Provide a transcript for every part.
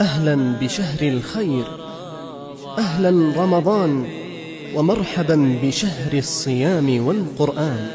أهلا بشهر الخير، أهلا رمضان، ومرحبا بشهر الصيام والقرآن.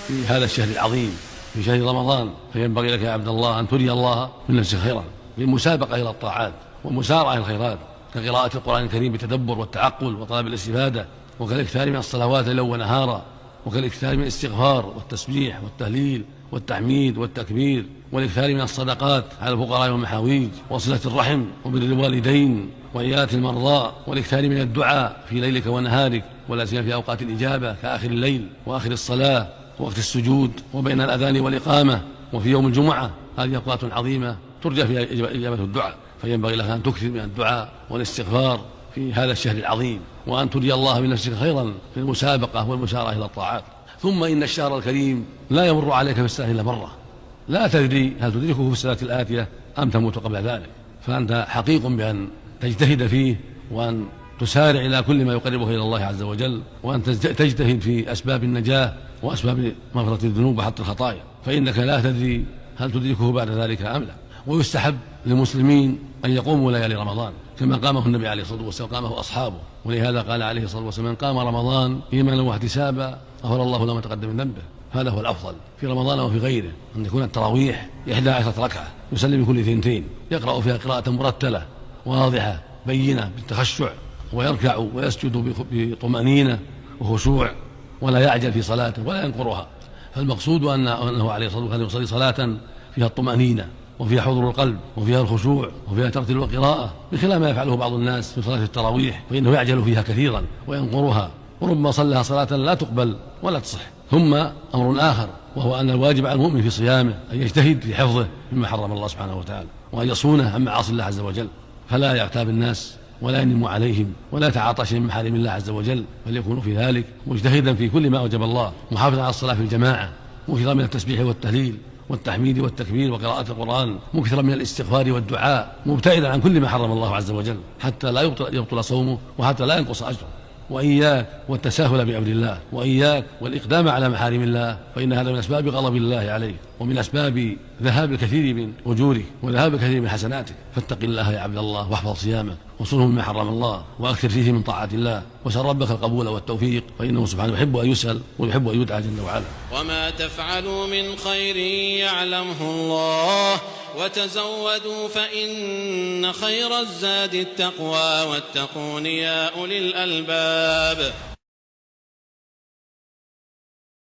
في هذا الشهر العظيم، في شهر رمضان، فينبغي لك يا عبد الله أن تري الله من نفسك خيرا بالمسابقة إلى الطاعات والمسارعة إلى الخيرات، كقراءة القرآن الكريم بالتدبر والتعقل وطلب الاستفادة، وكالاكثار من الصلوات ليلا ونهارا، وكالاكثار من الاستغفار والتسبيح والتهليل والتحميد والتكبير، والاكثار من الصدقات على الفقراء والمحاويج، وصلة الرحم، وبر الوالدين، وعيادة المرضى، والاكثار من الدعاء في ليلك ونهارك، ولا سيما في أوقات الإجابة كآخر الليل وآخر الصلاة ووقت السجود وبين الأذان والإقامة وفي يوم الجمعة. هذه أوقات عظيمة ترجى فيها إجابة الدعاء، فينبغي لك أن تكثر من الدعاء والاستغفار في هذا الشهر العظيم، وأن تري الله من نفسك خيرا في المسابقة والمسارعة إلى الطاعات. ثم إن الشهر الكريم لا يمر عليك في السنة إلا مرة، لا تدري هل تدركه في السنة الآتية أم تموت قبل ذلك، فأنت حقيق بأن تجتهد فيه، وأن تسارع إلى كل ما يقربك إلى الله عز وجل، وأن تجتهد في أسباب النجاة وأسباب مغفرة الذنوب وحط الخطايا، فإنك لا تدري هل تدركه بعد ذلك أم لا. ويستحب للمسلمين أن يقوموا ليالي رمضان كما قامه النبي عليه الصلاة والسلام، قامه أصحابه، ولهذا قال عليه الصلاة والسلام: من قام رمضان إيمانا واحتسابا غفر الله له ما تقدم من ذنبه. هذا هو الأفضل في رمضان وفي غيره، أن تكون التراويح 11 ركعة يسلم كل 2، يقرأ فيها قراءة مرتلة واضحة بينة بالتخشع، ويركع ويسجد بطمأنينة وخشوع، ولا يعجل في صلاته ولا ينقرها. فالمقصود أنه عليه الصلاة والسلام يصلي صلاة فيها الطمأنينة وفيها حضور القلب وفيها الخشوع وفيها ترتيل وقراءة، بخلاف ما يفعله بعض الناس في صلاة التراويح، فإنه يعجل فيها كثيرا وينقرها، وربما صلىها صلاة لا تقبل ولا تصح. ثم أمر آخر، وهو أن الواجب على المؤمن في صيامه أن يجتهد في حفظه مما حرم الله سبحانه وتعالى، وأن يصونه عن معاصي الله عز وجل، فلا يغتاب الناس ولا ينم عليهم ولا يتعاطى شيء من محارم الله عز وجل، بل يكون في ذلك مجتهدا في كل ما أوجب الله، محافظا على الصلاة في الجماعة، مكثرا من التسبيح والتهليل والتحميد والتكبير وقراءة القرآن، مكثرا من الاستغفار والدعاء، مبتعدا عن كل ما حرم الله عز وجل، حتى لا يبطل صومه وحتى لا ينقص أجره. وإياك والتساهل بأمر الله، وإياك والإقدام على محارم الله، فإن هذا من أسباب غضب الله عليه، ومن أسباب ذهاب الكثير من أجورك وذهاب الكثير من حسناتك. فاتق الله يا عبد الله، واحفظ صيامك، وصله مما حرم الله، وأكثر فيه من طاعة الله، وسل ربك القبول والتوفيق، فإنه سبحانه يحب أن يسأل ويحب أن يدعى جل وعلا. وما تفعلوا من خير يعلمه الله، وتزودوا فإن خير الزاد التقوى، واتقون يا أولي الألباب.